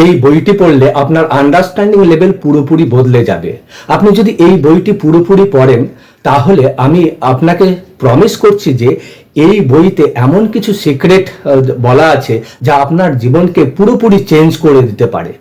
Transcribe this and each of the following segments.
এই বইটি পড়লে আপনার আন্ডারস্ট্যান্ডিং লেভেল পুরোপুরি বদলে যাবে। আপনি যদি এই বইটি পুরোপুরি পড়েন তাহলে আমি আপনাকে প্রমিস করছি যে এই বইতে এমন কিছু সিক্রেট বলা আছে যা আপনার জীবনকে পুরোপুরি চেঞ্জ করে দিতে পারে।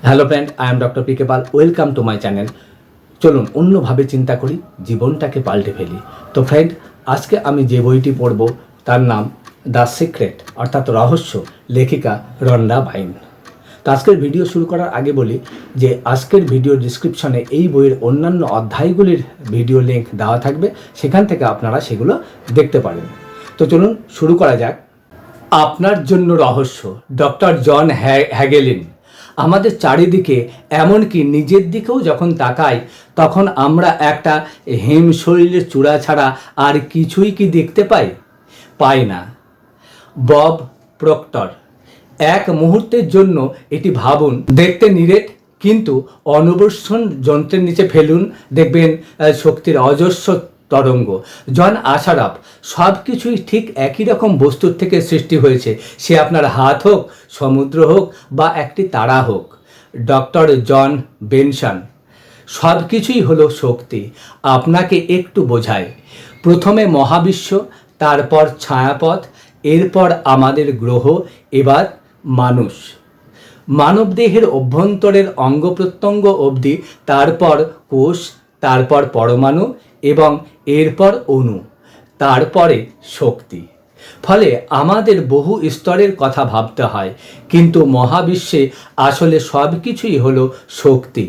Hello friend, I am doctor P K Pal. Welcome to my channel. চলুন অন্যভাবে চিন্তা করি, জীবনটাকে পাল্টে ফেলি। তো ফ্রেন্ড, আজকে আমি যে বইটি পড়ব তার নাম দ্য সিক্রেট, অর্থাৎ রহস্য, লেখিকা রন্ডা বাইন। তো আজকের ভিডিও শুরু করার আগে বলি যে আজকের ভিডিও ডিসক্রিপশনে এই বইয়ের অন্যান্য অধ্যায়গুলির ভিডিও লিঙ্ক দেওয়া থাকবে, সেখান থেকে আপনারা সেগুলো দেখতে পারেন। তো চলুন শুরু করা যাক। আপনার জন্য রহস্য, ডক্টর জন হ্যাগেলিন। আমাদের চারিদিকে, এমনকি নিজের দিকেও যখন তাকাই তখন আমরা একটা হিমশৈলের চূড়া ছাড়া আর কিছুই কি দেখতে পাই না। Bob proctor. এক মুহূর্তের জন্য এটি ভাবুন, দেখতে নিরেট কিন্তু অনবসন যন্ত্রের নিচে ফেলুন, দেখবেন শক্তির অজস্র তরঙ্গ। জন আশারাফ। সব কিছুই ঠিক একই রকম বস্তুর থেকে সৃষ্টি হয়েছে, সে আপনার হাত হোক, সমুদ্র হোক বা একটি তারা হোক। Doctor John Benson. সব কিছুই হলো শক্তি, আপনাকে একটু বোঝায়। প্রথমে মহাবিশ্ব, তারপর ছায়াপথ, এরপর আমাদের গ্রহ, এবার মানুষ। মানবদেহের অভ্যন্তরের অঙ্গ প্রত্যঙ্গ অবধি, তারপর কোষ, তারপর পরমাণু এবং এরপর অণু, তারপরে শক্তি। ফলে আমাদের বহু স্তরের কথা ভাবতে হয়, কিন্তু মহাবিশ্বে আসলে সব কিছুই হলো শক্তি।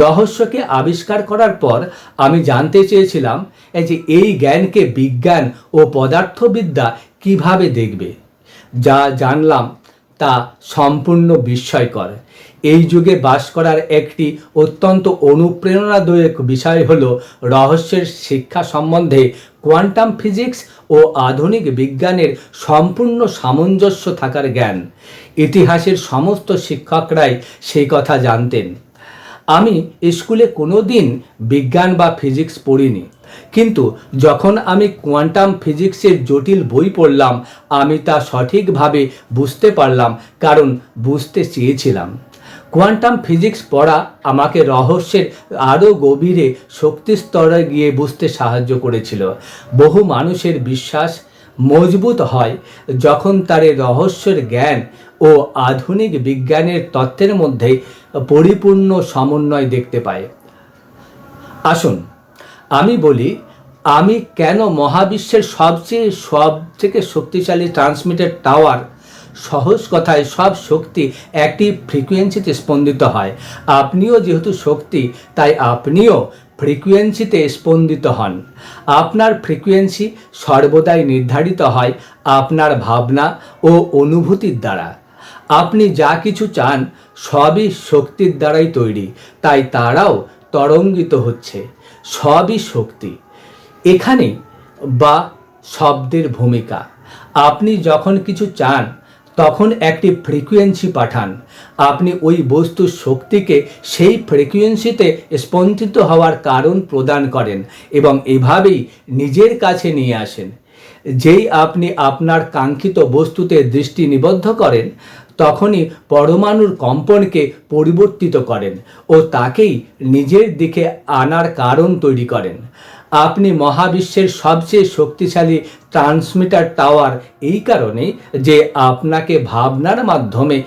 রহস্যকে আবিষ্কার করার পর আমি জানতে চেয়েছিলাম যে এই জ্ঞানকে বিজ্ঞান ও পদার্থবিদ্যা কিভাবে দেখবে। যা জানলাম তা সম্পূর্ণ বিস্ময়কর। এই যুগে বাস করার একটি অত্যন্ত অনুপ্রেরণাদায়ক বিষয় হল রহস্যের শিক্ষা সম্বন্ধে কোয়ান্টাম ফিজিক্স ও আধুনিক বিজ্ঞানের সম্পূর্ণ সামঞ্জস্য থাকার জ্ঞান। ইতিহাসের সমস্ত শিক্ষকরাই সেই কথা জানতেন। আমি স্কুলে কোনো দিন বিজ্ঞান বা ফিজিক্স পড়িনি, কিন্তু যখন আমি কোয়ান্টাম ফিজিক্সের জটিল বই পড়লাম আমি তা সঠিকভাবে বুঝতে পারলাম, কারণ বুঝতে চেয়েছিলাম। কোয়ান্টাম ফিজিক্স পড়া আমাকে রহস্যের আরও গভীরে শক্তিস্তরে গিয়ে বুঝতে সাহায্য করেছিল। বহু মানুষের বিশ্বাস মজবুত হয় যখন তার রহস্যের জ্ঞান ও আধুনিক বিজ্ঞানের তত্ত্বের মধ্যে পরিপূর্ণ সমন্বয় দেখতে পায়। আসুন আমি বলি, আমি কেন মহাবিশ্বের সবথেকে শক্তিশালী ট্রান্সমিটার টাওয়ার। সহজ কথায় সব শক্তি একটি ফ্রিকোয়েন্সিতে স্পন্দিত হয়। আপনিও যেহেতু শক্তি, তাই আপনিও ফ্রিকোয়েন্সিতে স্পন্দিত হন। আপনার ফ্রিকোয়েন্সি সর্বদাই নির্ধারিত হয় আপনার ভাবনা ও অনুভূতির দ্বারা। আপনি যা কিছু চান সবই শক্তির দ্বারাই তৈরি, তাই তারাও তরঙ্গিত হচ্ছে। সবই শক্তি। এখানে বা শব্দের ভূমিকা। আপনি যখন কিছু চান তখন একটি ফ্রিকোয়েন্সি পাঠান। আপনি ওই বস্তুর শক্তিকে সেই ফ্রিকোয়েন্সিতে স্পন্দিত হওয়ার কারণ প্রদান করেন এবং এভাবেই নিজের কাছে নিয়ে আসেন। যেই আপনি আপনার কাঙ্ক্ষিত বস্তুতে দৃষ্টি নিবদ্ধ করেন তখনই পরমাণুর কম্পনকে পরিবর্তিত করেন ও তাকেই নিজের দিকে আনার কারণ তৈরি করেন। আপনি মহাবিশ্বের সবচেয়ে শক্তিশালী ট্রান্সমিটার টাওয়ার এই কারণেই যে আপনাকে ভাবনার মাধ্যমে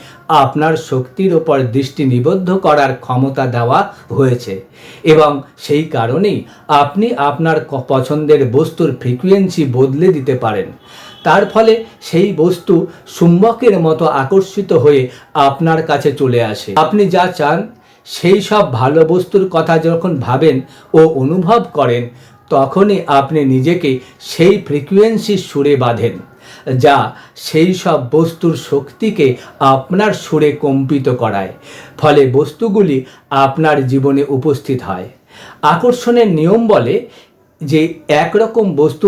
আপনার শক্তির ওপর দৃষ্টি নিবদ্ধ করার ক্ষমতা দেওয়া হয়েছে এবং সেই কারণেই আপনি আপনার পছন্দের বস্তুর ফ্রিকোয়েন্সি বদলে দিতে পারেন। তার ফলে সেই বস্তু চুম্বকের মতো আকর্ষিত হয়ে আপনার কাছে চলে আসে। আপনি যা চান সেই সব ভালো বস্তুর কথা যখন ভাবেন ও অনুভব করেন তখনই আপনি নিজেকে সেই ফ্রিকোয়েন্সির সুরে বাঁধেন, যা সেই সব বস্তুর শক্তিকে আপনার সুরে কম্পিত করায়। ফলে বস্তুগুলি আপনার জীবনে উপস্থিত হয়। আকর্ষণের নিয়ম বলে যে একরকম বস্তু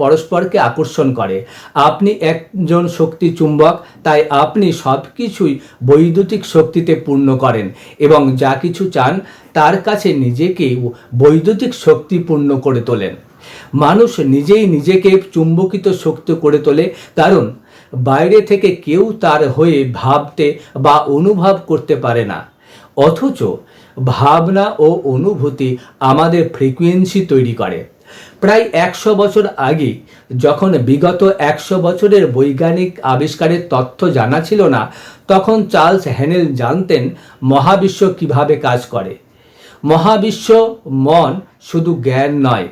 পরস্পরকে আকর্ষণ করে। আপনি একজন শক্তি চুম্বক, তাই আপনি সব কিছুই বৈদ্যুতিক শক্তিতে পূর্ণ করেন এবং যা কিছু চান তার কাছে নিজেকে বৈদ্যুতিক শক্তি পূর্ণ করে তোলেন। মানুষ নিজেই নিজেকে চুম্বকিত শক্তি করে তোলে, কারণ বাইরে থেকে কেউ তার হয়ে ভাবতে বা অনুভব করতে পারে না। অথচ ভাবনা ও অনুভূতি আমাদের ফ্রিকোয়েন্সি তৈরি করে। প্রায় 100 বছর আগে, যখন বিগত 100 বছরের বৈজ্ঞানিক আবিষ্কারের তথ্য জানা ছিল না, তখন চার্লস হ্যানেল জানতেন মহাবিশ্ব কিভাবে কাজ করে। মহাবিশ্ব মন শুধু জ্ঞান নয়,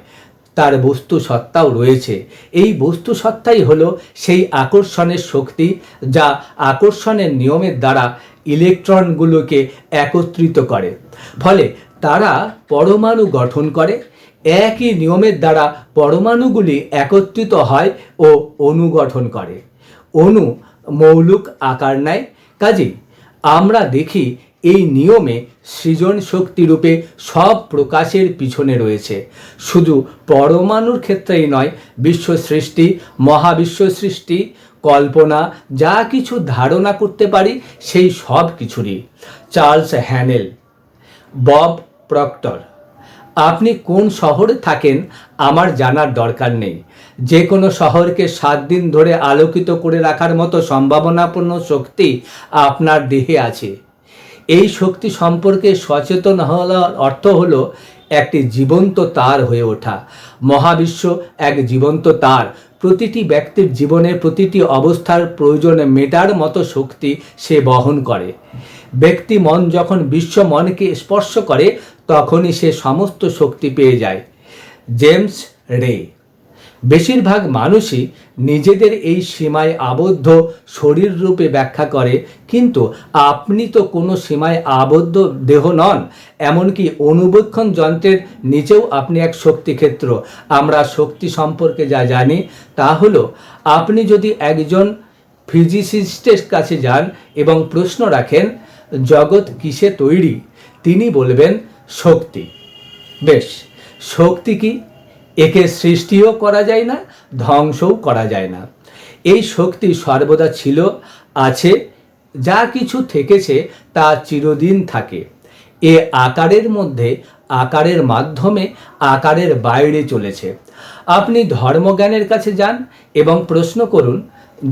তার বস্তু সত্তাও রয়েছে। এই বস্তু সত্তাই হলো সেই আকর্ষণের শক্তি, যা আকর্ষণের নিয়মের দ্বারা ইলেকট্রনগুলোকে একত্রিত করে, ফলে তারা পরমাণু গঠন করে। একই নিয়মের দ্বারা পরমাণুগুলি একত্রিত হয় ও অণু গঠন করে। অণু মৌলিক আকার নেয়। কাজেই আমরা দেখি এই নিয়মে সৃজন শক্তি রূপে সব প্রকাশের পিছনে রয়েছে। শুধু পরমাণুর ক্ষেত্রেই নয়, বিশ্ব সৃষ্টি, মহাবিশ্ব সৃষ্টি, কল্পনা, যা কিছু ধারণা করতে পারি সেই সব কিছুরই। Charles Haanel. Bob Proctor. আপনি কোন শহরে থাকেন আমার জানার দরকার নেই। যে কোনো শহরকে 7 দিন ধরে আলোকিত করে রাখার মতো সম্ভাবনাপূর্ণ শক্তি আপনার দেহে আছে। এই শক্তি সম্পর্কে সচেতন হওয়ার অর্থ হলো একটি জীবন্ত তার হয়ে ওঠা। মহাবিশ্ব এক জীবন্ত তার। প্রতিটি ব্যক্তির জীবনে প্রতিটি অবস্থার প্রয়োজন মেটার মতো শক্তি সে বহন করে। ব্যক্তি মন যখন বিশ্ব মনকে স্পর্শ করে, তখনই সে সমস্ত শক্তি পেয়ে যায়। জেমস রে। বেশিরভাগ মানুষই নিজেদের এই সীমায় আবদ্ধ শরীর রূপে ব্যাখ্যা করে, কিন্তু আপনি তো কোনো সীমায় আবদ্ধ দেহ নন। এমনকি অণুবীক্ষণ যন্ত্রের নিচেও আপনি এক শক্তিক্ষেত্র। আমরা শক্তি সম্পর্কে যা জানি তা হলো, আপনি যদি একজন ফিজিসিস্টের কাছে যান এবং প্রশ্ন রাখেন জগৎ কিসে তৈরি, তিনি বলবেন শক্তি। বেশ, শক্তি কি? একে সৃষ্টিও করা যায় না, ধ্বংসও করা যায় না। এই শক্তি সর্বদা ছিল, আছে। যা কিছু থেকেছে তা চিরদিন থাকে। এ আকারের মধ্যে, আকারের মাধ্যমে, আকারের বাইরে চলেছে। আপনি ধর্মজ্ঞানের কাছে যান এবং প্রশ্ন করুন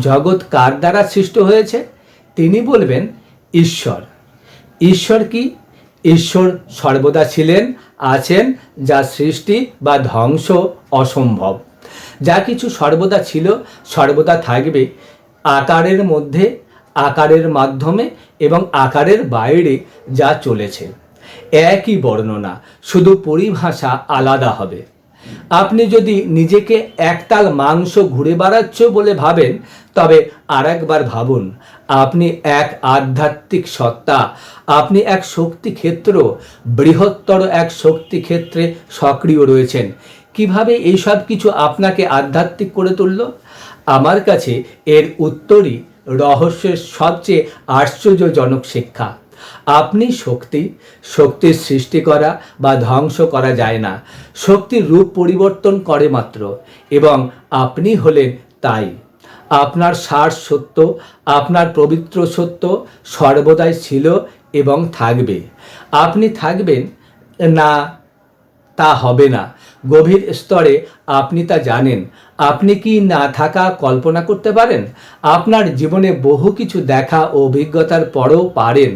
জগৎ কার দ্বারা সৃষ্ট হয়েছে, তিনি বলবেন ঈশ্বর। ঈশ্বর কি? ঈশ্বর সর্বদা ছিলেন, আছেন, যা সৃষ্টি বা ধ্বংস অসম্ভব। যা কিছু সর্বদা ছিল, সর্বদা থাকবে। আকারের মধ্যে, আকারের মাধ্যমে এবং আকারের বাইরে যা চলেছে একই বর্ণনা, শুধু পরিভাষা আলাদা হবে। আপনি যদি নিজেকে একতাল মাংস ঘুরে বেড়াচ্ছ বলে ভাবেন, তবে আরেকবার ভাবুন আপনি এক আধ্যাত্মিক সত্তা। আপনি এক শক্তি ক্ষেত্র, বৃহত্তর এক শক্তি ক্ষেত্রে সক্রিয় রয়েছেন। কিভাবে এইসব কিছু আপনাকে আধ্যাত্মিক করে তুলল? আমার কাছে এর উত্তরই রহস্যের সবচেয়ে আশ্চর্যজনক শিক্ষা। আপনি শক্তি। শক্তির সৃষ্টি করা বা ধ্বংস করা যায় না। শক্তির রূপ পরিবর্তন করে মাত্র, এবং আপনি হলেন তাই। আপনার সার সত্য, আপনার পবিত্র সত্য সর্বদাই ছিল এবং থাকবে। আপনি থাকবেন না তা হবে না। গভীর স্তরে আপনি তা জানেন। আপনি কি না থাকা কল্পনা করতে পারেন? আপনার জীবনে বহু কিছু দেখা ও অভিজ্ঞতার পরেও পারেন।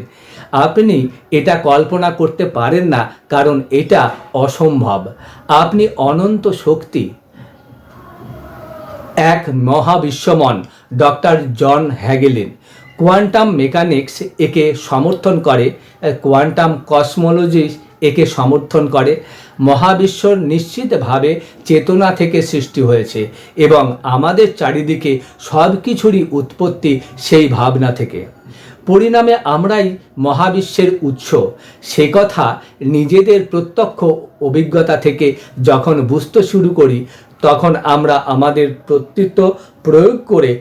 আপনি এটা কল্পনা করতে পারেন না, কারণ এটা অসম্ভব। আপনি অনন্ত শক্তি। এক মহাবিশ্বমন ডক্টর জন হ্যাগেলিন কোয়ান্টাম মেকানিক্স একে সমর্থন করে, কোয়ান্টাম কসমোলজি একে সমর্থন করে। মহাবিশ্ব নিশ্চিতভাবে চেতনা থেকে সৃষ্টি হয়েছে এবং আমাদের চারিদিকে সব কিছুরই উৎপত্তি সেই ভাবনা থেকে। পরিণামে আমরাই মহাবিশ্বের উৎস। সে কথা নিজেদের প্রত্যক্ষ অভিজ্ঞতা থেকে যখন বুঝতে শুরু করি, তখন আমরা আমাদের কর্তৃত্ব প্রয়োগ করে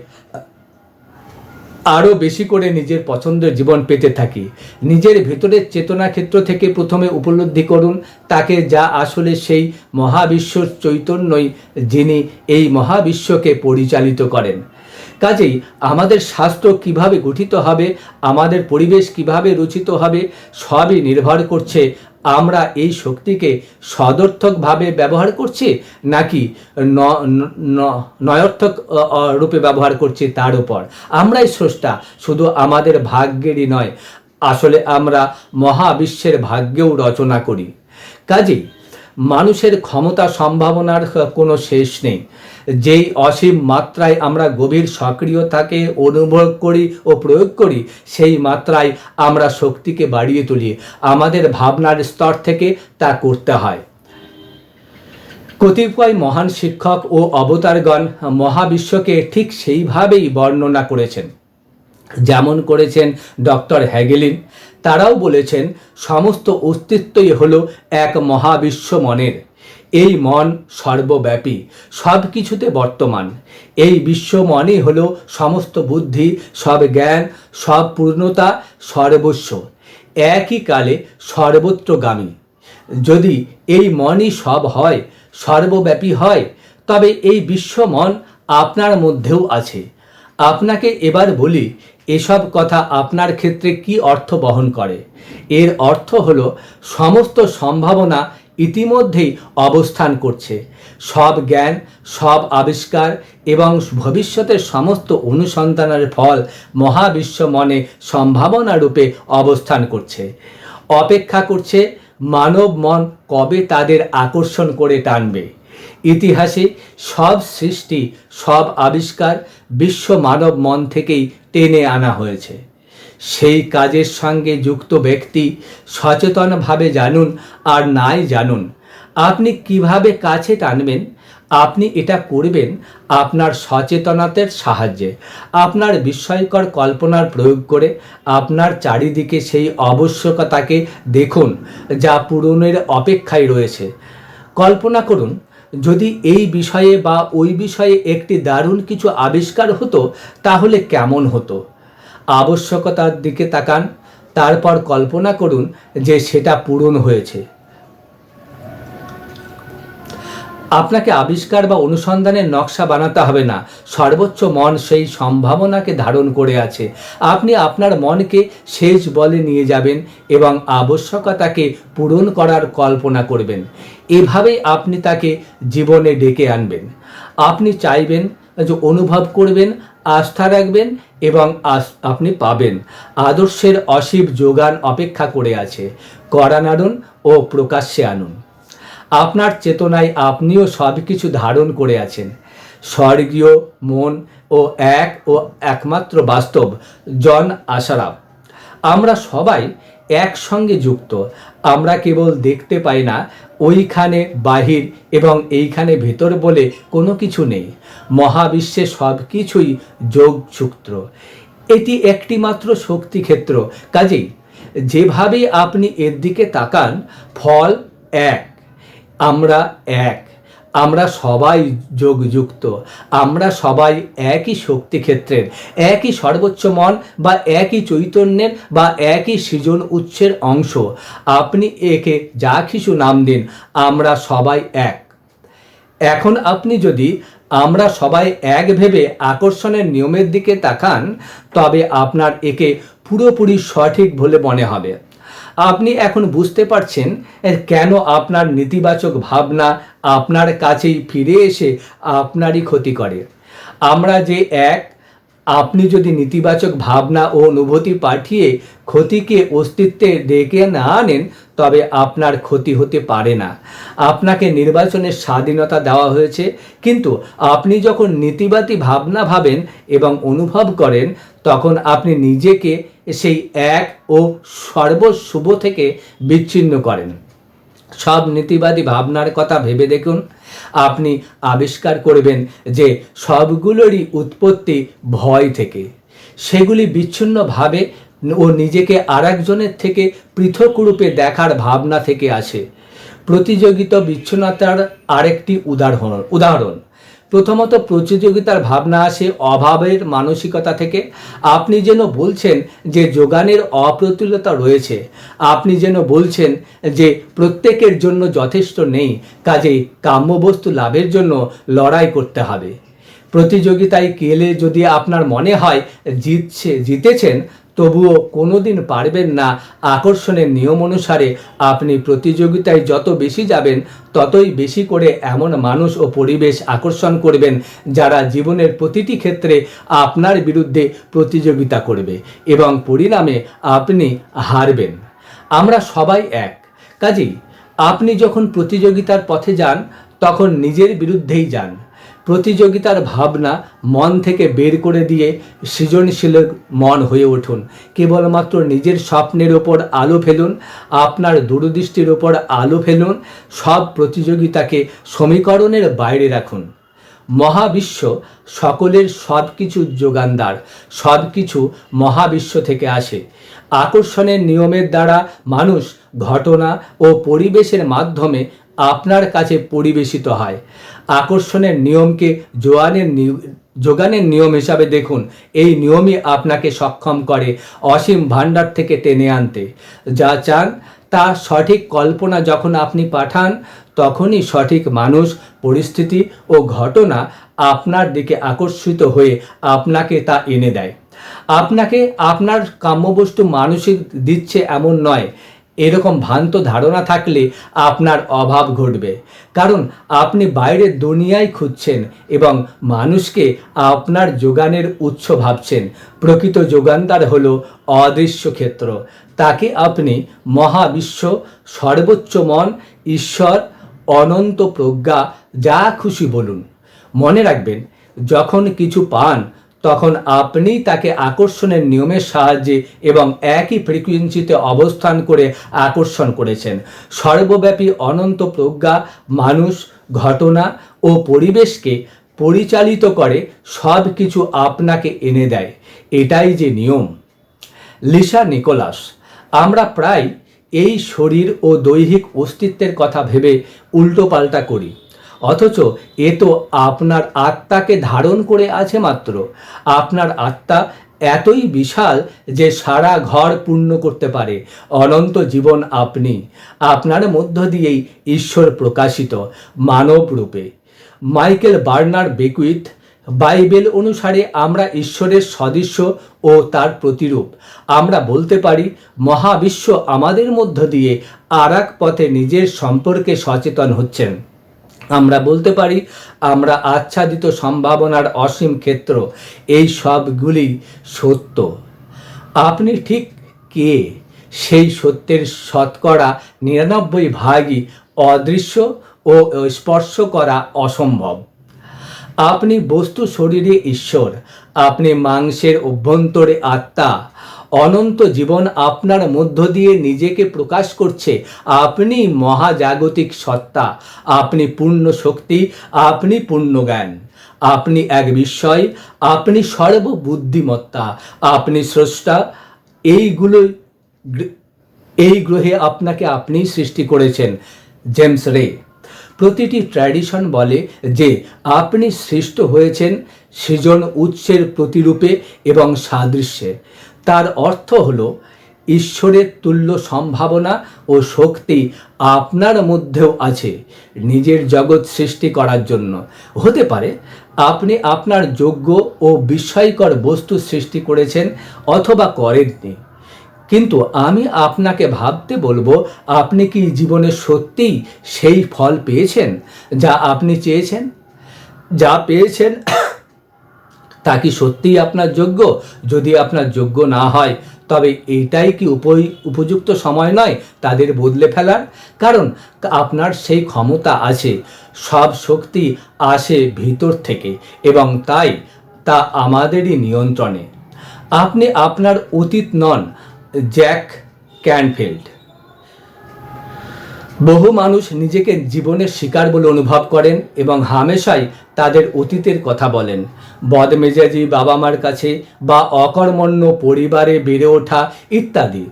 আরও বেশি করে নিজের পছন্দের জীবন পেতে থাকি। নিজের ভেতরের চেতনা ক্ষেত্র থেকে প্রথমে উপলব্ধি করুন তাকে, যা আসলে সেই মহাবিশ্ব চৈতন্যই যিনি এই মহাবিশ্বকে পরিচালিত করেন। কাজেই আমাদের স্বাস্থ্য কিভাবে গঠিত হবে, আমাদের পরিবেশ কিভাবে রচিত হবে, সবই নির্ভর করছে আমরা এই শক্তিকে সদর্থকভাবে ব্যবহার করছি নাকি নয়ার্থক রূপে ব্যবহার করছি তার উপর। আমরাই স্রষ্টা, শুধু আমাদের ভাগ্যেরই নয়, আসলে আমরা মহাবিশ্বের ভাগ্যেও রচনা করি। কাজেই মানুষের ক্ষমতা সম্ভাবনার কোনো শেষ নেই। যেই অসীম মাত্রায় আমরা গভীর সক্রিয়তাকে অনুভব করি ও প্রয়োগ করি, সেই মাত্রায় আমরা শক্তিকে বাড়িয়ে তুলি। আমাদের ভাবনার স্তর থেকে তা করতে হয়। কতিপয় মহান শিক্ষক ও অবতারগণ মহাবিশ্বকে ঠিক সেইভাবেই বর্ণনা করেছেন, যেমন করেছেন ডক্টর হ্যাগেলিন। তারাও বলেছেন সমস্ত অস্তিত্বই হলো এক মহাবিশ্ব মনের। এই মন সর্বব্যাপী, সব কিছুতে বর্তমান। এই বিশ্ব মনই হলো সমস্ত বুদ্ধি, সব জ্ঞান, সব পূর্ণতা, সর্বস্ব, একই কালে সর্বত্রগামী। যদি এই মনই সব হয়, সর্বব্যাপী হয়, তবে এই বিশ্ব মন আপনার মধ্যেও আছে। আপনাকে এবার বলি এসব কথা আপনার ক্ষেত্রে কি অর্থ বহন করে। এর অর্থ হলো সমস্ত সম্ভাবনা ইতিমধ্যেই অবস্থান করছে। সব জ্ঞান, সব আবিষ্কার এবং ভবিষ্যতের সমস্ত অনুসন্ধানের ফল মহাবিশ্ব মনে সম্ভাবনা রূপে অবস্থান করছে, অপেক্ষা করছে মানব মন কবে তাদের আকর্ষণ করে টানবে। ইতিহাসে সব সৃষ্টি, সব আবিষ্কার বিশ্ব মানব মন থেকেই টেনে আনা হয়েছে। সেই কাজের সঙ্গে যুক্ত ব্যক্তি সচেতনভাবে জানুন আর নাই জানুন, আপনি কিভাবে কাছে টানবেন। আপনি এটা করবেন আপনার সচেতনতার সাহায্যে, আপনার বিস্ময়কর কল্পনার প্রয়োগ করে। আপনার চারিদিকে সেই আবশ্যকতাকে দেখুন যা পূরণের অপেক্ষায় রয়েছে। কল্পনা করুন যদি এই বিষয়ে বা ওই বিষয়ে একটি দারুণ কিছু আবিষ্কার হতো, তাহলে কেমন হতো। আবশ্যকতার দিকে তাকান, তারপর কল্পনা করুন যে সেটা পূরণ হয়েছে। আপনাকে আবিষ্কার বা অনুসন্ধানের নকশা বানাতে হবে না, সর্বোচ্চ মন সেই সম্ভাবনাকে ধারণ করে আছে। আপনি আপনার মনকে শেষ বলে নিয়ে যাবেন এবং আবশ্যকতাকে পূরণ করার কল্পনা করবেন। এভাবেই আপনি তাকে জীবনে ডেকে আনবেন। আপনি চাইবেন, যে অনুভব করবেন, আস্থা রাখবেন এবং আপনি পাবেন। আদর্শের অসীম যোগান অপেক্ষা করে আছে। কড়া নাড়ুন ও প্রকাশ্যে আনুন। আপনার চেতনায় আপনিও সব কিছু ধারণ করে আছেন। স্বর্গীয় মন ও একমাত্র বাস্তব। জন আশারাফ। আমরা সবাই একসঙ্গে যুক্ত। আমরা কেবল দেখতে পাই না। ওইখানে বাহির এবং এইখানে ভেতর বলে কোনো কিছু নেই। মহাবিশ্বে সব কিছুই যোগসূত্র। এটি একটি মাত্র শক্তি ক্ষেত্র। কাজেই যেভাবে আপনি এর দিকে তাকান, ফল এক। আমরা এক। আমরা সবাই যোগযুক্ত। আমরা সবাই একই শক্তি ক্ষেত্রের, একই সর্বোচ্চ মন বা একই চৈতন্যের বা একই সৃজন উৎসের অংশ। আপনি একে যা কিছু নাম দিন, আমরা সবাই এক। এখন আপনি যদি আমরা সবাই এক ভেবে আকর্ষণের নিয়মের দিকে তাকান, তবে আপনার একে পুরোপুরি সঠিক বলে মনে হবে। আপনি এখন বুঝতে পারছেন কেন আপনার নেতিবাচক ভাবনা আপনার কাছেই ফিরে এসে আপনারই ক্ষতি করে। আমরা যে এক। আপনি যদি নেতিবাচক ভাবনা ও অনুভূতি পাঠিয়ে ক্ষতিকে অস্তিত্বে ডেকে না আনেন, তবে আপনার ক্ষতি হতে পারে না। আপনাকে নির্বাচনের স্বাধীনতা দেওয়া হয়েছে, কিন্তু আপনি যখন নেতিবাদী ভাবনা ভাবেন এবং অনুভব করেন, তখন আপনি নিজেকে সেই এক ও সর্বশুভ থেকে বিচ্ছিন্ন করেন। সব নেতিবাদী ভাবনার কথা ভেবে দেখুন। আপনি আবিষ্কার করবেন যে সবগুলোরই উৎপত্তি ভয় থেকে। সেগুলি বিচ্ছিন্নভাবে ও নিজেকে আরেকজনের থেকে পৃথক রূপে দেখার ভাবনা থেকে আসে। প্রতিযোগিতা বিচ্ছিন্নতার আরেকটি উদাহরণ। প্রথমত প্রতিযোগিতার ভাবনা আসে অভাবের মানসিকতা থেকে। আপনি যেন বলছেন যে যোগানের অপ্রতুলতা রয়েছে, আপনি যেন বলছেন যে প্রত্যেকের জন্য যথেষ্ট নেই, কাজেই কাম্যবস্তু লাভের জন্য লড়াই করতে হবে। প্রতিযোগিতায় গেলে যদি আপনার মনে হয় জিতেছেন, তবুও কোনোদিন পারবেন না। আকর্ষণের নিয়ম অনুসারে আপনি প্রতিযোগিতায় যত বেশি যাবেন, ততই বেশি করে এমন মানুষ ও পরিবেশ আকর্ষণ করবেন যারা জীবনের প্রতিটি ক্ষেত্রে আপনার বিরুদ্ধে প্রতিযোগিতা করবে এবং পরিণামে আপনি হারবেন। আমরা সবাই এক, কাজেই আপনি যখন প্রতিযোগিতার পথে যান তখন নিজের বিরুদ্ধেই যান। প্রতিযোগিতার ভাবনা মন থেকে বের করে দিয়ে সৃজনশীল মন হয়ে উঠুন। কেবলমাত্র নিজের স্বপ্নের ওপর আলো ফেলুন, আপনার দূরদৃষ্টির ওপর আলো ফেলুন। সব প্রতিযোগিতাকে সমীকরণের বাইরে রাখুন। মহাবিশ্ব সকলের সব কিছুর যোগানদার, সব কিছু মহাবিশ্ব থেকে আসে। আকর্ষণের নিয়মের দ্বারা মানুষ, ঘটনা ও পরিবেশের মাধ্যমে আপনার কাছে পরিবেশিত হয়। আকর্ষণের নিয়মকে যোগানের নিয়ম হিসাবে দেখুন। এই নিয়মই আপনাকে সক্ষম করে অসীম ভাণ্ডার থেকে টেনে আনতে। যা চান তা সঠিক কল্পনা যখন আপনি পাঠান, তখনই সঠিক মানুষ, পরিস্থিতি ও ঘটনা আপনার দিকে আকর্ষিত হয়ে আপনাকে তা এনে দেয়। আপনাকে আপনার কাম্যবস্তু মানসিক দিচ্ছে এমন নয়, এরকম ভ্রান্ত ধারণা থাকলে আপনার অভাব ঘটবে। কারণ আপনি বাইরের দুনিয়ায় খুঁজছেন এবং মানুষকে আপনার যোগানের উৎস ভাবছেন। প্রকৃত যোগানদার হলো অদৃশ্য ক্ষেত্র। তাকে আপনি মহাবিশ্ব, সর্বোচ্চ মন, ঈশ্বর, অনন্ত প্রজ্ঞা, যা খুশি বলুন। মনে রাখবেন, যখন কিছু পান তখন আপনি তাকে আকর্ষণের নিয়মের সাহায্যে এবং একই ফ্রিকোয়েন্সিতে অবস্থান করে আকর্ষণ করেছেন। সর্বব্যাপী অনন্ত প্রজ্ঞা মানুষ, ঘটনা ও পরিবেশকে পরিচালিত করে, সব কিছু আপনাকে এনে দেয়। এটাই যে নিয়ম। Lisa Nicholas. আমরা প্রায় এই শরীর ও দৈহিক অস্তিত্বের কথা ভেবে উল্টোপাল্টা করি, অথচ এ তো আপনার আত্মাকে ধারণ করে আছে মাত্র। আপনার আত্মা এতই বিশাল যে সারা ঘর পূর্ণ করতে পারে। অনন্ত জীবন আপনি। আপনার মধ্য দিয়েই ঈশ্বর প্রকাশিত মানব রূপে। Michael burner বেকুইথ। বাইবেল অনুসারে আমরা ঈশ্বরের সদৃশ্য ও তার প্রতিরূপ। আমরা বলতে পারি মহাবিশ্ব আমাদের মধ্য দিয়ে আর এক পথে নিজের সম্পর্কে সচেতন হচ্ছেন। আমরা বলতে পারি আমরা আচ্ছাদিত সম্ভাবনার অসীম ক্ষেত্র। এই সবগুলি সত্য। আপনি ঠিক কে? সেই সত্যের শতকরা 99 ভাগই অদৃশ্য ও স্পর্শ করা অসম্ভব। আপনি বস্তু শরীরে ঈশ্বর, আপনি মাংসের অভ্যন্তরে আত্মা। অনন্ত জীবন আপনার মধ্য দিয়ে নিজেকে প্রকাশ করছে। আপনি মহাজাগতিক সত্তা, আপনি পূর্ণ শক্তি, আপনি পূর্ণ জ্ঞান, আপনি এক বিস্ময়, আপনি সর্ববুদ্ধিমত্তা, আপনি স্রষ্টা। এই গ্রহে আপনাকে আপনিই সৃষ্টি করেছেন। জেমস রে। প্রতিটি ট্র্যাডিশন বলে যে আপনি সৃষ্ট হয়েছেন সৃজন উৎসের প্রতিরূপে এবং সাদৃশ্যে। তার অর্থ হলো ঈশ্বরের তুল্য সম্ভাবনা ও শক্তি আপনার মধ্যেও আছে নিজের জগৎ সৃষ্টি করার জন্য। হতে পারে আপনি আপনার যোগ্য ও বিস্ময়কর বস্তু সৃষ্টি করেছেন অথবা করেননি, কিন্তু আমি আপনাকে ভাবতে বলবো, আপনি কি জীবনে সত্যিই সেই ফল পেয়েছেন যা আপনি চেয়েছেন? যা পেয়েছেন তা কি সত্যিই আপনার যোগ্য? যদি আপনার যোগ্য না হয়, তবে এটাই কি উপযুক্ত সময় নয় তাদের বদলে ফেলার? কারণ আপনার সেই ক্ষমতা আছে। সব শক্তি আসে ভিতর থেকে এবং তাই তা আমাদেরই নিয়ন্ত্রণে। আপনি আপনার অতীত নন। Jack Canfield. বহু মানুষ নিজেকে জীবনের শিকার বলে অনুভব করেন এবং হামেশাই তাদের অতীতের কথা বলেন। বদমেজাজি বাবা মার কাছে বা অকর্মণ্য পরিবারে বেড়ে ওঠা ইত্যাদি।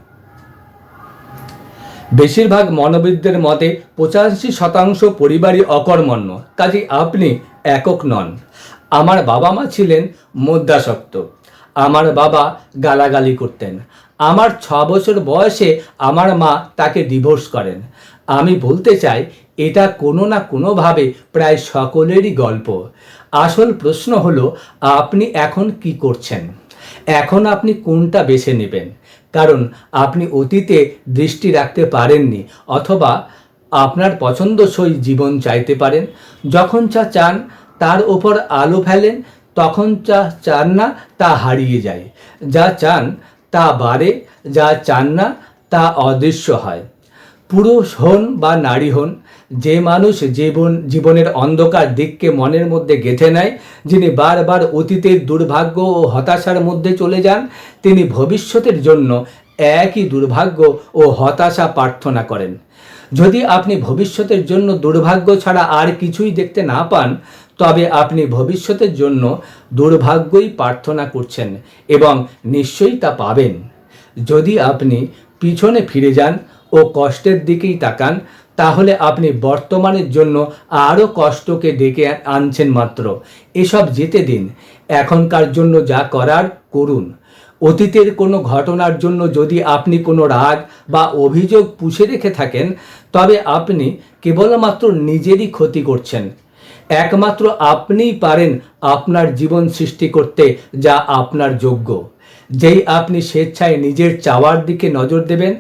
বেশিরভাগ মনোবিদদের মতে 85% পরিবারই অকর্মণ্য, কাজেই আপনি একক নন। আমার বাবা মা ছিলেন মধ্যাসক্ত। আমার বাবা গালাগালি করতেন। আমার 6 বছর বয়সে আমার মা তাকে ডিভোর্স করেন। আমি বলতে চাই এটা কোনো না কোনোভাবে প্রায় সকলেরই গল্প। আসল প্রশ্ন হলো আপনি এখন কি করছেন, এখন আপনি কোনটা বেছে নেবেন। কারণ আপনি অতীতে দৃষ্টি রাখতে পারেননি, অথবা আপনার পছন্দসই জীবন চাইতে পারেন। যখন যা চান তার ওপর আলো ফেলেন, তখন যা চান না তা হারিয়ে যায়। যা চান তা বাড়ে, যা চান না তা অদৃশ্য হয়। পুরুষ হন বা নারী হন, যে মানুষ জীবনের অন্ধকার দিককে মনের মধ্যে গেঁথে নেয়, যিনি বারবার অতীতের দুর্ভাগ্য ও হতাশার মধ্যে চলে যান, তিনি ভবিষ্যতের জন্য একই দুর্ভাগ্য ও হতাশা প্রার্থনা করেন। যদি আপনি ভবিষ্যতের জন্য দুর্ভাগ্য ছাড়া আর কিছুই দেখতে না পান, তবে আপনি ভবিষ্যতের জন্য দুর্ভাগ্যই প্রার্থনা করছেন এবং নিশ্চয়ই তা পাবেন। যদি আপনি পিছনে ফিরে যান ও কষ্টের দিকেই তাকান, তাহলে আপনি বর্তমানের জন্য আরও কষ্টকে ডেকে আনছেন মাত্র। এসব যেতে দিন, এখনকার জন্য যা করার করুন। অতীতের কোনো ঘটনার জন্য যদি আপনি কোনো রাগ বা অভিযোগ পুষে রেখে থাকেন, তবে আপনি কেবলমাত্র নিজেরই ক্ষতি করছেন। একমাত্র আপনিই পারেন আপনার জীবন সৃষ্টি করতে যা আপনার যোগ্য। যেই আপনি স্বেচ্ছায় নিজের চাওয়ার দিকে নজর দেবেন,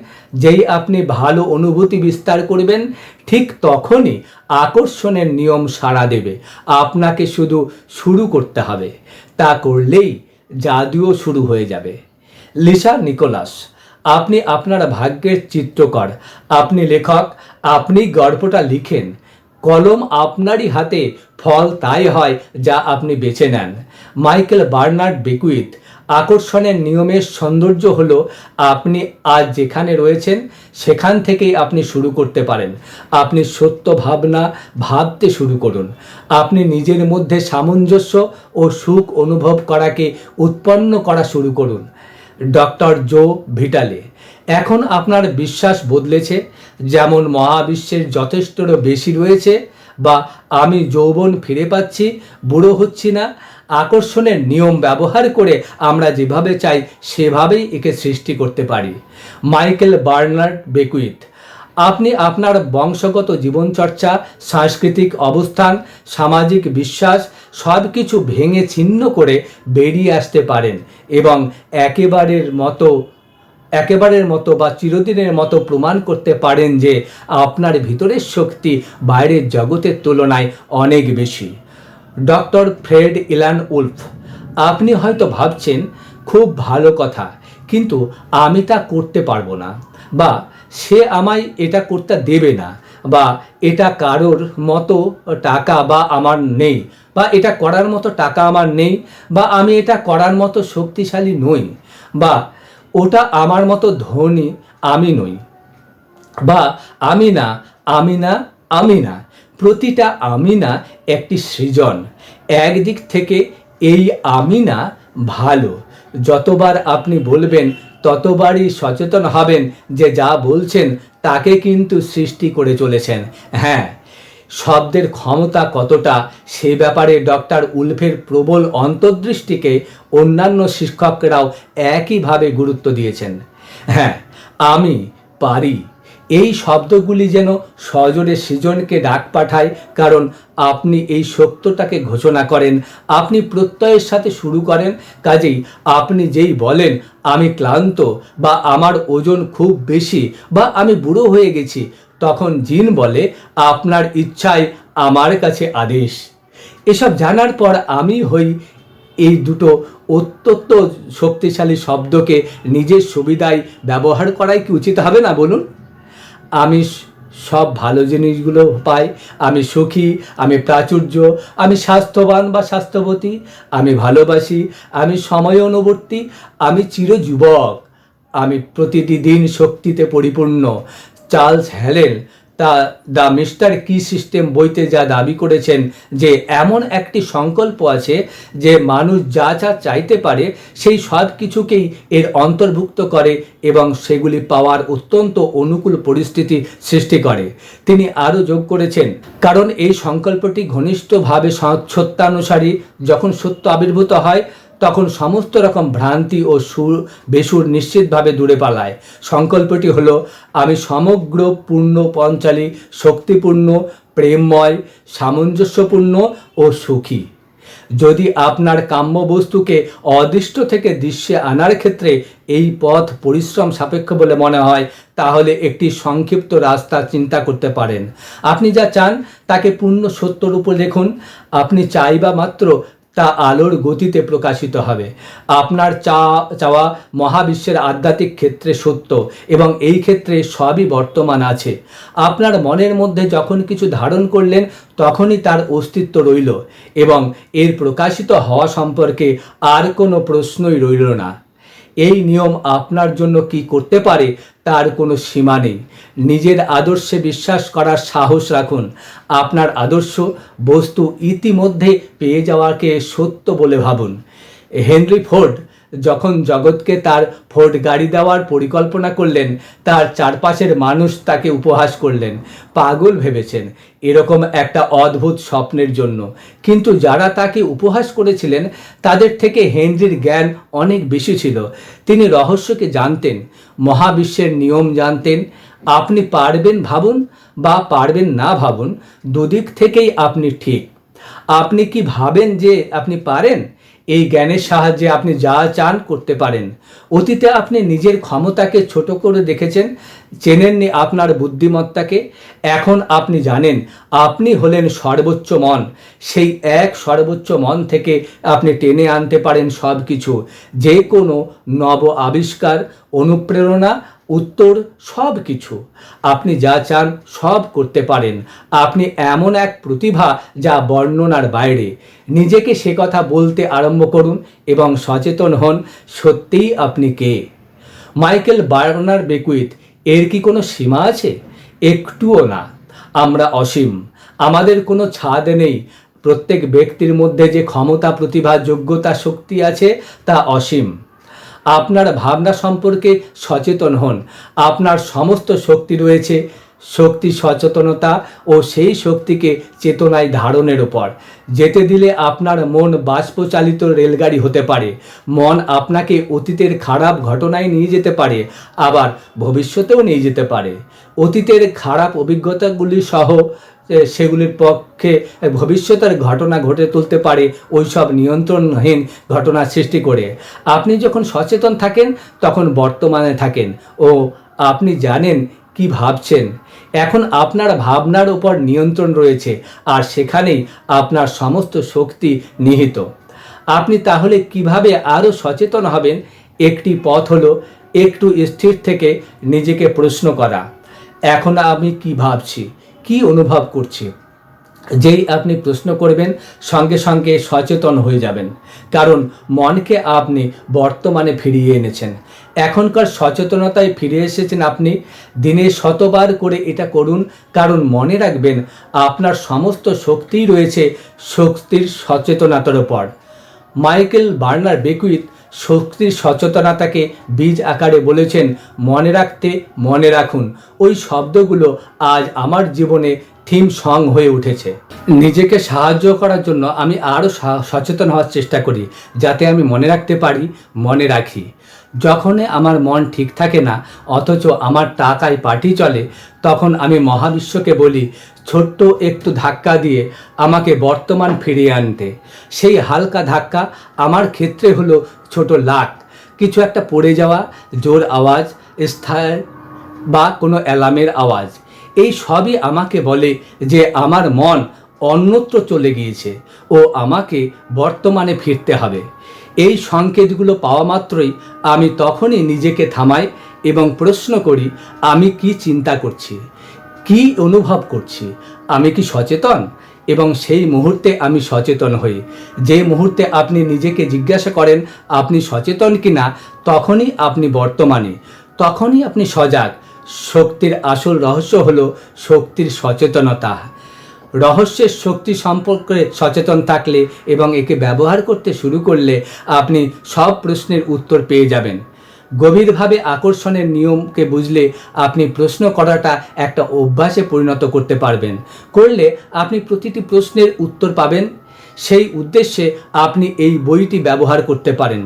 যেই আপনি ভালো অনুভূতি বিস্তার করবেন, ঠিক তখনই আকর্ষণের নিয়ম সাড়া দেবে। আপনাকে শুধু শুরু করতে হবে। তা করলেই জাদুও শুরু হয়ে যাবে। লিসা নিকোলাস, আপনি আপনার ভাগ্যের চিত্রকর, আপনি লেখক, আপনি গল্পটা লিখেন। কলম আপনারই হাতে, ফল তাই হয় যা আপনি বেছে নেন। মাইকেল বার্নার্ড বেকুইথ, আকর্ষণের নিয়মের সৌন্দর্য হলো আপনি আজ যেখানে রয়েছেন সেখান থেকেই আপনি শুরু করতে পারেন। আপনি সত্য ভাবনা ভাবতে শুরু করুন। আপনি নিজের মধ্যে সামঞ্জস্য ও সুখ অনুভব করাকে উৎপন্ন করা শুরু করুন। ডক্টর জো ভিটালে, এখন আপনার বিশ্বাস বদলেছে, যেমন মহাবিশ্বের যথেষ্টরও বেশি রয়েছে, বা আমি যৌবন ফিরে পাচ্ছি, বুড়ো হচ্ছি না। আকর্ষণের নিয়ম ব্যবহার করে আমরা যেভাবে চাই সেভাবেই একে সৃষ্টি করতে পারি। মাইকেল বার্নার্ড বেকুইথ, আপনি আপনার বংশগত জীবনচর্চা, সাংস্কৃতিক অবস্থান, সামাজিক বিশ্বাস সব কিছু ভেঙে ছিন্ন করে বেরিয়ে আসতে পারেন এবং একেবারের মতো বা চিরদিনের মতো প্রমাণ করতে পারেন যে আপনার ভিতরের শক্তি বাইরের জগতের তুলনায় অনেক বেশি। ডক্টর ফ্রেড ইলান উলফ, আপনি হয়তো ভাবছেন খুব ভালো কথা, কিন্তু আমি তা করতে পারবো না, বা সে আমায় এটা করতে দেবে না, বা এটা কারোর মতো টাকা বা আমার নেই, বা এটা করার মতো টাকা আমার নেই, বা আমি এটা করার মতো শক্তিশালী নই, বা ওটা আমার মতো ধনী আমি নই, বা আমি না আমি না আমি না। প্রতিটা আমি না একটি সৃজন। একদিক থেকে এই আমি না ভালো। যতবার আপনি বলবেন ততবারই সচেতন হবেন যে যা বলছেন তাকে কিন্তু সৃষ্টি করে চলেছেন। হ্যাঁ, শব্দের ক্ষমতা কতটা সে ব্যাপারে ডক্টর উলফের প্রবল অন্তর্দৃষ্টিকে অন্যান্য শিক্ষকরাও একইভাবে গুরুত্ব দিয়েছেন। হ্যাঁ, আমি পারি, এই শব্দগুলি যেন সজোরে সৃজনকে ডাক পাঠায়, কারণ আপনি এই সত্যটাকে ঘোষণা করেন, আপনি প্রত্যয়ের সাথে শুরু করেন। কাজেই আপনি যেই বলেন আমি ক্লান্ত, বা আমার ওজন খুব বেশি, বা আমি বুড়ো হয়ে গেছি, তখন জিন বলে আপনার ইচ্ছাই আমার কাছে আদেশ। এসব জানার পর আমি হই এই দুটো অত্যন্ত শক্তিশালী শব্দকে নিজের সুবিধায় ব্যবহার করাই কি উচিত হবে না বলুন? আমি সব ভালো জিনিসগুলো পাই, আমি সুখী, আমি প্রাচুর্য, আমি স্বাস্থ্যবান বা স্বাস্থ্যবতী, আমি ভালোবাসি, আমি সময় অনুবর্তী, আমি চিরযুবক, আমি প্রতিটি দিন শক্তিতে পরিপূর্ণ। চার্লস হ্যালেন, তা দ্য মিস্টার কি সিস্টেম বইতে যা দাবি করেছেন যে এমন একটি সংকল্প আছে যে মানুষ যা যা চাইতে পারে সেই সব কিছুকেই এর অন্তর্ভুক্ত করে এবং সেগুলি পাওয়ার অত্যন্ত অনুকূল পরিস্থিতি সৃষ্টি করে। তিনি আরও যোগ করেছেন, কারণ এই সংকল্পটি ঘনিষ্ঠভাবে সত্যানুসারী, যখন সত্য আবির্ভূত হয় তখন সমস্ত রকম ভ্রান্তি ও বেসুর নিশ্চিতভাবে দূরে পালায়। সংকল্পটি হলো, আমি সমগ্র পূর্ণ পঞ্চালী, শক্তিপূর্ণ, প্রেমময়, সামঞ্জস্যপূর্ণ ও সুখী। যদি আপনার কাম্য বস্তুকে অদৃষ্ট থেকে দৃশ্যে আনার ক্ষেত্রে এই পথ পরিশ্রম সাপেক্ষ বলে মনে হয়, তাহলে একটি সংক্ষিপ্ত রাস্তা চিন্তা করতে পারেন। আপনি যা চান তাকে পূর্ণ সত্যর উপর দেখুন। আপনি চাইবা মাত্র তা আলোর গতিতে প্রকাশিত হবে। আপনার চাওয়া মহাবিশ্বের আধ্যাত্মিক ক্ষেত্রে সত্য এবং এই ক্ষেত্রে সবই বর্তমান আছে। আপনার মনের মধ্যে যখন কিছু ধারণ করলেন তখনই তার অস্তিত্ব রইল এবং এর প্রকাশিত হওয়া সম্পর্কে আর কোনো প্রশ্নই রইল না। এই নিয়ম আপনার জন্য কি করতে পারে তার কোনো সীমা নেই। নিজের আদর্শে বিশ্বাস করার সাহস রাখুন। আপনার আদর্শ বস্তু ইতিমধ্যে পেয়ে যাওয়াকে সত্য বলে ভাবুন। হেনরি ফোর্ড যখন জগৎকে তার ফোর্ড গাড়ি দেওয়ার পরিকল্পনা করলেন, তার চারপাশের মানুষ তাকে উপহাস করলেন, পাগল ভেবেছেন এরকম একটা অদ্ভুত স্বপ্নের জন্য। কিন্তু যারা তাকে উপহাস করেছিলেন তাদের থেকে হেনরির জ্ঞান অনেক বেশি ছিল। তিনি রহস্যকে জানতেন, মহাবিশ্বের নিয়ম জানতেন। আপনি পারবেন ভাবুন বা পারবেন না ভাবুন, দুদিক থেকেই আপনি ঠিক। আপনি কি ভাবেন যে আপনি পারেন? এই জ্ঞানের সাহায্যে আপনি যা চান করতে পারেন। অতীতে আপনি নিজের ক্ষমতাকে ছোট করে দেখেছেন, চেনেননি আপনার বুদ্ধিমত্তাকে। এখন আপনি জানেন আপনি হলেন সর্বোচ্চ মন। সেই এক সর্বোচ্চ মন থেকে আপনি টেনে আনতে পারেন সব কিছু, যে কোনো নব আবিষ্কার, অনুপ্রেরণা, উত্তর, সব কিছু। আপনি যা চান সব করতে পারেন। আপনি এমন এক প্রতিভা যা বর্ণনার বাইরে। নিজেকে সে কথা বলতে আরম্ভ করুন এবং সচেতন হন সত্যিই আপনি কে। মাইকেল বার্নার বেকুইথ, এর কি কোনো সীমা আছে? একটুও না। আমরা অসীম, আমাদের কোনো ছাদ নেই। প্রত্যেক ব্যক্তির মধ্যে যে ক্ষমতা, প্রতিভা, যোগ্যতা, শক্তি আছে তা অসীম। আপনার ভাবনা সম্পর্কে সচেতন হন। আপনার সমস্ত শক্তি রয়েছে শক্তি সচেতনতা ও সেই শক্তিকে চেতনায় ধারণের উপর। যেতে দিলে আপনার মন বাষ্পচালিত রেলগাড়ি হতে পারে। মন আপনাকে অতীতের খারাপ ঘটনায় নিয়ে যেতে পারে, আবার ভবিষ্যতেও নিয়ে যেতে পারে। অতীতের খারাপ অভিজ্ঞতাগুলি সহ সেগুলির পক্ষে ভবিষ্যতের ঘটনা ঘটে তুলতে পারে, ওই সব নিয়ন্ত্রণহীন ঘটনা সৃষ্টি করে। আপনি যখন সচেতন থাকেন তখন বর্তমানে থাকেন ও আপনি জানেন কি ভাবছেন। এখন আপনার ভাবনার উপর নিয়ন্ত্রণ রয়েছে আর সেখানেই আপনার সমস্ত শক্তি নিহিত। আপনি তাহলে কিভাবে আরও সচেতন হবেন? একটি পথ হলো একটু স্থির থেকে নিজেকে প্রশ্ন করা, এখন আমি কি ভাবছি, কি অনুভব করছি। যেই আপনি প্রশ্ন করবেন সঙ্গে সঙ্গে সচেতন হয়ে যাবেন, কারণ মনকে আপনি বর্তমানে ফিরিয়ে এনেছেন। এখনকার সচেতনতায় ফিরে এসেছেন আপনি। দিনে শতবার করে এটা করুন, কারণ মনে রাখবেন আপনার সমস্ত শক্তিই রয়েছে শক্তির সচেতনতার উপর। মাইকেল বার্নার বেকুইথ শক্তির সচেতনতাকে বীজ আকারে বলেছেন, মনে রাখতে মনে রাখুন। ওই শব্দগুলো আজ আমার জীবনে থিম সং হয়ে উঠেছে। নিজেকে সাহায্য করার জন্য আমি আরও সচেতন হওয়ার চেষ্টা করি, যাতে আমি মনে রাখতে পারি, মনে রাখি। যখন আমার মন ঠিক থাকে না অথচ আমার টাকায় পার্টি চলে, তখন আমি মহাবিশ্বকে বলি ছোট্ট একটু ধাক্কা দিয়ে আমাকে বর্তমান ফিরিয়ে আনতে। সেই হালকা ধাক্কা আমার ক্ষেত্রে হলো ছোট লাট, কিছু একটা পড়ে যাওয়া, জোর আওয়াজ, স্থায়ী বা কোনো অ্যালার্মের আওয়াজ। এই সবই আমাকে বলে যে আমার মন অন্যত্র চলে গিয়েছে ও আমাকে বর্তমানে ফিরতে হবে। এই সংকেতগুলো পাওয়া মাত্রই আমি তখনই নিজেকে থামাই এবং প্রশ্ন করি, আমি কি চিন্তা করছি, কি অনুভব করছি, আমি কি সচেতন? এবং সেই মুহূর্তে আমি সচেতন হই। যে মুহূর্তে আপনি নিজেকে জিজ্ঞাসা করেন আপনি সচেতন কি না, তখনই আপনি বর্তমানে, তখনই আপনি সজাগ। শক্তির আসল রহস্য হলো শক্তির সচেতনতা। রহস্যের শক্তি সম্পর্কে সচেতন থাকলে এবং একে ব্যবহার করতে শুরু করলে আপনি সব প্রশ্নের উত্তর পেয়ে যাবেন। গভীরভাবে আকর্ষণের নিয়মকে বুঝলে আপনি প্রশ্ন করাটা একটা অভ্যাসে পরিণত করতে পারবেন। করলে আপনি প্রতিটি প্রশ্নের উত্তর পাবেন। সেই উদ্দেশ্যে আপনি এই বইটি ব্যবহার করতে পারেন।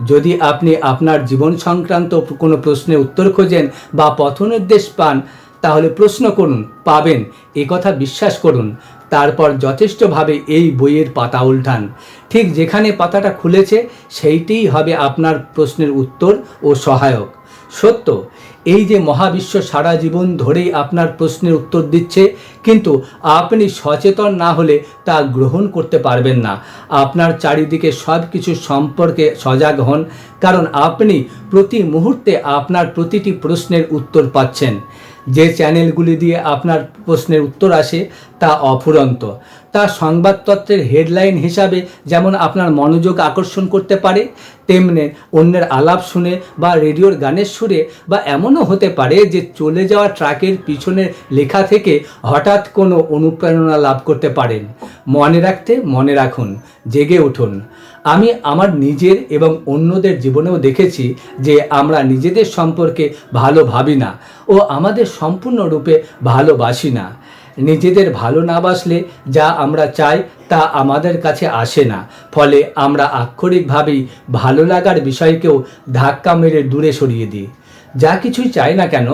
যদি আপনি আপনার জীবন সংক্রান্ত কোনো প্রশ্নের উত্তর খোঁজেন বা পথনির্দেশ পান, তাহলে প্রশ্ন করুন, পাবেন, এ কথা বিশ্বাস করুন। তারপর যথেষ্টভাবে এই বইয়ের পাতা উল্টান। ঠিক যেখানে পাতাটা খুলেছে সেইটিই হবে আপনার প্রশ্নের উত্তর ও সহায়ক। সত্য এই যে মহাবিশ্ব সারা জীবন ধরেই আপনার প্রশ্নের উত্তর দিচ্ছে, কিন্তু আপনি সচেতন না হলে তা গ্রহণ করতে পারবেন না। আপনার চারিদিকে সব কিছু সম্পর্কে সজাগ হন, কারণ আপনি প্রতি মুহূর্তে আপনার প্রতিটি প্রশ্নের উত্তর পাচ্ছেন। যে চ্যানেলগুলি দিয়ে আপনার প্রশ্নের উত্তর আসে তা অফুরন্ত। তা সংবাদপত্রের হেডলাইন হিসাবে যেমন আপনার মনোযোগ আকর্ষণ করতে পারে, তেমনি অন্যের আলাপ শুনে বা রেডিওর গানের সুরে, বা এমনও হতে পারে যে চলে যাওয়া ট্রাকের পিছনের লেখা থেকে হঠাৎ কোনো অনুপ্রেরণা লাভ করতে পারেন। মনে রাখুন, জেগে উঠুন। আমি আমার নিজের এবং অন্যদের জীবনেও দেখেছি যে আমরা নিজেদের সম্পর্কে ভালো ভাবি না ও আমাদের সম্পূর্ণরূপে ভালোবাসি না। নিজেদের ভালো না বাসলে যা আমরা চাই তা আমাদের কাছে আসে না। ফলে আমরা আক্ষরিকভাবেই ভালো লাগার বিষয়কেও ধাক্কা মেরে দূরে সরিয়ে দিই। যা কিছুই চাই না কেন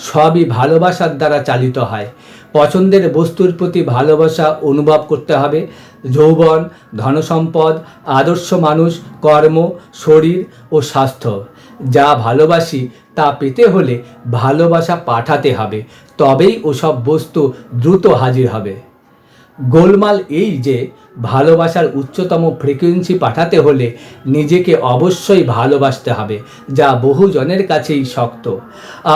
সবই ভালোবাসার দ্বারা চালিত হয়। পছন্দের বস্তুর প্রতি ভালোবাসা অনুভব করতে হবে। যৌবন, ধনসম্পদ, আদর্শ মানুষ, কর্ম, শরীর ও স্বাস্থ্য, যা ভালোবাসি তা পেতে হলে ভালোবাসা পাঠাতে হবে, তবেই ওসব বস্তু দ্রুত হাজির হবে। গোলমাল এই যে ভালোবাসার উচ্চতম ফ্রিকোয়েন্সি পাঠাতে হলে নিজেকে অবশ্যই ভালোবাসতে হবে, যা বহুজনের কাছেই শক্ত।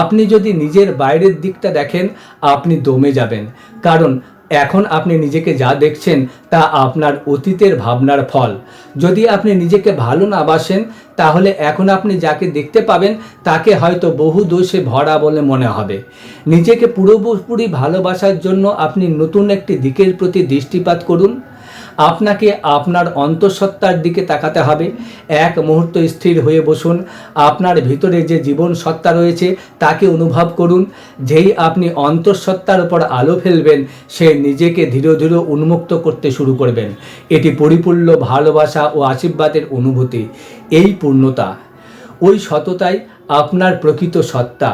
আপনি যদি নিজের বাইরের দিকটা দেখেন, আপনি দমে যাবেন, কারণ এখন আপনি নিজেকে যা দেখছেন তা আপনার অতীতের ভাবনার ফল। যদি আপনি নিজেকে ভালো না বাসেন, তাহলে এখন আপনি যাকে দেখতে পাবেন তাকে হয়তো বহু দোষে ভরা বলে মনে হবে। নিজেকে পুরোপুরি ভালোবাসার জন্য আপনি নতুন একটি দিকের প্রতি দৃষ্টিপাত করুন। আপনাকে আপনার অন্তঃসত্ত্বার দিকে তাকাতে হবে। এক মুহূর্ত স্থির হয়ে বসুন। আপনার ভিতরে যে জীবন সত্তা রয়েছে তাকে অনুভব করুন। যেই আপনি অন্তঃসত্ত্বার উপর আলো ফেলবেন, সে নিজেকে ধীরে ধীরে উন্মুক্ত করতে শুরু করবেন। এটি পরিপূর্ণ ভালোবাসা ও আশীর্বাদের অনুভূতি। এই পূর্ণতা, ওই সততাই আপনার প্রকৃত সত্তা,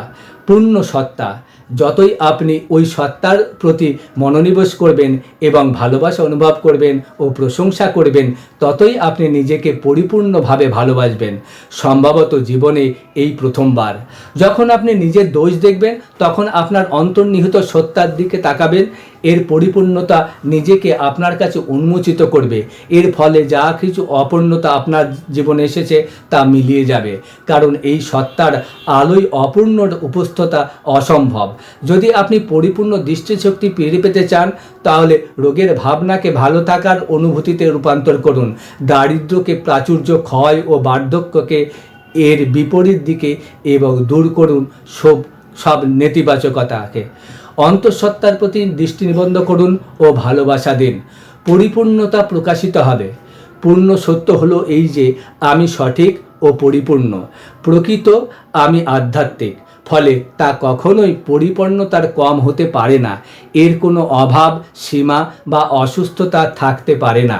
পূর্ণ সত্তা। যতই আপনি ওই সত্তার প্রতি মনোনিবেশ করবেন এবং ভালোবাসা অনুভব করবেন ও প্রশংসা করবেন, ততই আপনি নিজেকে পরিপূর্ণভাবে ভালোবাসবেন। সম্ভবত জীবনে এই প্রথমবার যখন আপনি নিজের দোষ দেখবেন, তখন আপনার অন্তর্নিহিত সত্তার দিকে তাকাবেন। এর পরিপূর্ণতা নিজেকে আপনার কাছে উন্মোচিত করবে। এর ফলে যা কিছু অপূর্ণতা আপনার জীবনে এসেছে তা মিলিয়ে যাবে, কারণ এই সত্তার আলোয় অপূর্ণর উপস্থতা অসম্ভব। যদি আপনি পরিপূর্ণ দৃষ্টিশক্তি ফিরে পেতে চান, তাহলে রোগের ভাবনাকে ভালো থাকার অনুভূতিতে রূপান্তর করুন। দারিদ্র্যকে প্রাচুর্য, ক্ষয় ও বার্ধক্যকে এর বিপরীত দিকে এবং দূর করুন সব নেতিবাচকতাকে। অন্তঃসত্ত্বার প্রতি দৃষ্টি নিবদ্ধ করুন ও ভালোবাসা দিন। পরিপূর্ণতা প্রকাশিত হবে। পূর্ণ সত্য হলো এই যে আমি সঠিক ও পরিপূর্ণ, প্রকৃত আমি আধ্যাত্মিক। ফলে তা কখনোই পরিপূর্ণতার কম হতে পারে না। এর কোনো অভাব, সীমা বা অসুস্থতা থাকতে পারে না।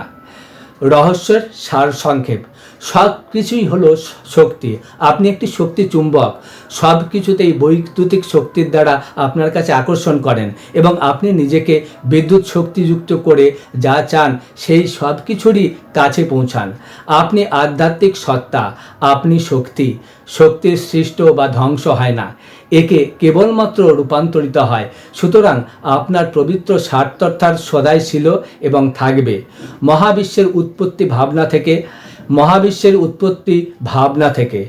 রহস্যের সারসংক্ষেপ: সব কিছুই হলো শক্তি। আপনি একটি শক্তি চুম্বক। সব কিছুতেই বৈদ্যুতিক শক্তির দ্বারা আপনার কাছে আকর্ষণ করেন এবং আপনি নিজেকে বিদ্যুৎ শক্তিযুক্ত করে যা চান সেই সব কিছুরই কাছে পৌঁছান। আপনি আধ্যাত্মিক সত্তা, আপনি শক্তি। শক্তির সৃষ্ট বা ধ্বংস হয় না, একে কেবলমাত্র রূপান্তরিত হয়। সুতরাং আপনার পবিত্র স্বার্থ সদাই ছিল এবং থাকবে। মহাবিশ্বের উৎপত্তি ভাবনা থেকে মহাবিশ্বের উৎপত্তি ভাবনা থেকে।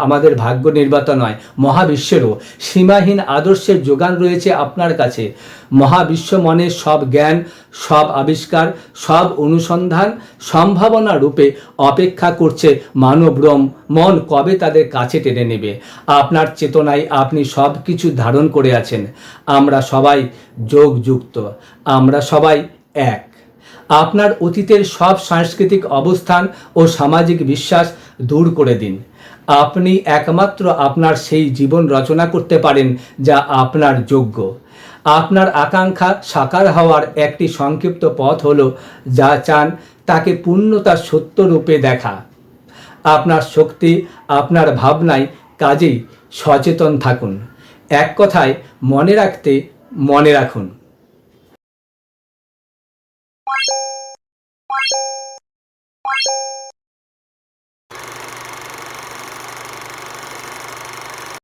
আমাদের ভাগ্য নির্বাত নয়, মহাবিশ্বেরও সীমাহীন আদর্শের যোগান রয়েছে আপনার কাছে। মহাবিশ্ব মনের সব জ্ঞান, সব আবিষ্কার, সব অনুসন্ধান সম্ভাবনা রূপে অপেক্ষা করছে মানব মন কবে তাদের কাছে টেনে নেবে। আপনার চেতনায় আপনি সব কিছু ধারণ করে আছেন। আমরা সবাই যোগযুক্ত, আমরা সবাই এক। আপনার অতীতের সব সাংস্কৃতিক অবস্থান ও সামাজিক বিশ্বাস দূর করে দিন। আপনি একমাত্র আপনার সেই জীবন রচনা করতে পারেন যা আপনার যোগ্য। আপনার আকাঙ্ক্ষা সাকার হওয়ার একটি সংক্ষিপ্ত পথ হলো যা চান তাকে পূর্ণতার সত্য রূপে দেখা। আপনার শক্তি আপনার ভাবনায়, কাজেই সচেতন থাকুন। এক কথায় মনে রাখুন,